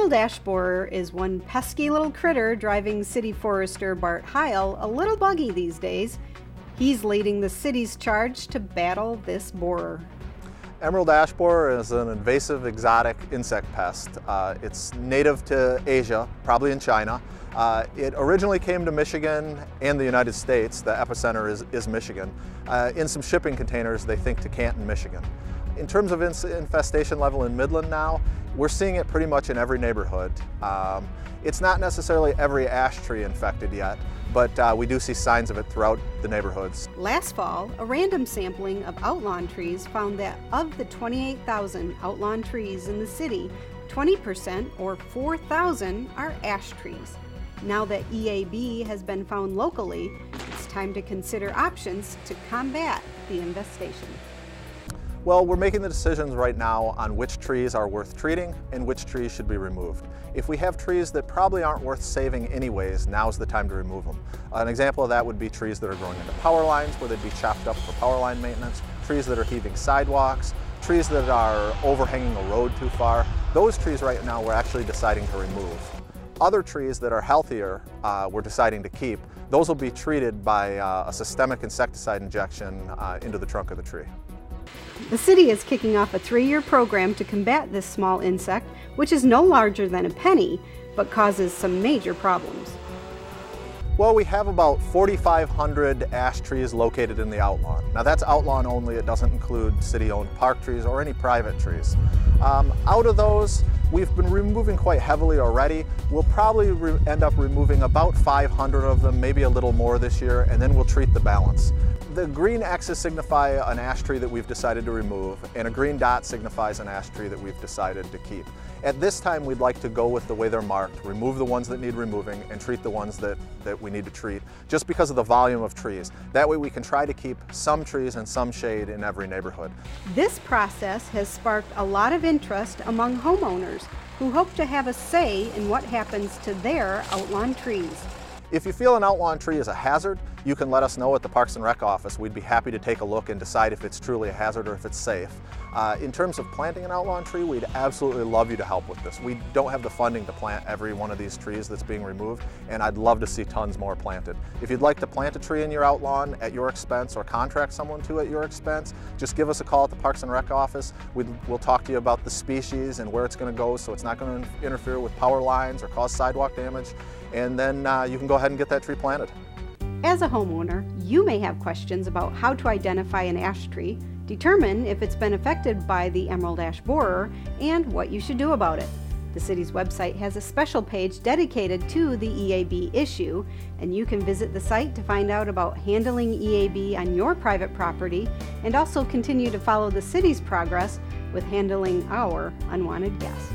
emerald ash borer is one pesky little critter driving city forester Bart Heil a little buggy these days. He's leading the city's charge to battle this borer. Emerald ash borer is an invasive exotic insect pest. It's native to Asia, probably in China. It originally came to Michigan and the United States. The epicenter is Michigan. In some shipping containers, they think to Canton, Michigan. In terms of infestation level in Midland now, we're seeing it pretty much in every neighborhood. It's not necessarily every ash tree infected yet, but we do see signs of it throughout the neighborhoods. Last fall, a random sampling of outlawn trees found that of the 28,000 outlawn trees in the city, 20% or 4,000 are ash trees. Now that EAB has been found locally, it's time to consider options to combat the infestation. Well, we're making the decisions right now on which trees are worth treating and which trees should be removed. If we have trees that probably aren't worth saving anyways, now's the time to remove them. An example of that would be trees that are growing into power lines where they'd be chopped up for power line maintenance, trees that are heaving sidewalks, trees that are overhanging a road too far. Those trees right now we're actually deciding to remove. Other trees that are healthier we're deciding to keep. Those will be treated by a systemic insecticide injection into the trunk of the tree. The city is kicking off a 3-year program to combat this small insect, which is no larger than a penny, but causes some major problems. Well, we have about 4,500 ash trees located in the outlawn. Now that's outlawn only, it doesn't include city-owned park trees or any private trees. Out of those, we've been removing quite heavily already. We'll probably end up removing about 500 of them, maybe a little more this year, and then we'll treat the balance. The green X's signify an ash tree that we've decided to remove, and a green dot signifies an ash tree that we've decided to keep. At this time, we'd like to go with the way they're marked, remove the ones that need removing, and treat the ones that we need to treat, just because of the volume of trees. That way we can try to keep some trees and some shade in every neighborhood. This process has sparked a lot of interest among homeowners who hope to have a say in what happens to their outlawn trees. If you feel an outlawn tree is a hazard, you can let us know at the Parks and Rec office. We'd be happy to take a look and decide if it's truly a hazard or if it's safe. In terms of planting an outlawn tree, we'd absolutely love you to help with this. We don't have the funding to plant every one of these trees that's being removed, and I'd love to see tons more planted. If you'd like to plant a tree in your outlawn at your expense or contract someone to at your expense, just give us a call at the Parks and Rec office. We'll talk to you about the species and where it's going to go so it's not going to interfere with power lines or cause sidewalk damage, and then you can go ahead and get that tree planted. As a homeowner, you may have questions about how to identify an ash tree, determine if it's been affected by the emerald ash borer, and what you should do about it. The city's website has a special page dedicated to the EAB issue, and you can visit the site to find out about handling EAB on your private property, and also continue to follow the city's progress with handling our unwanted guest.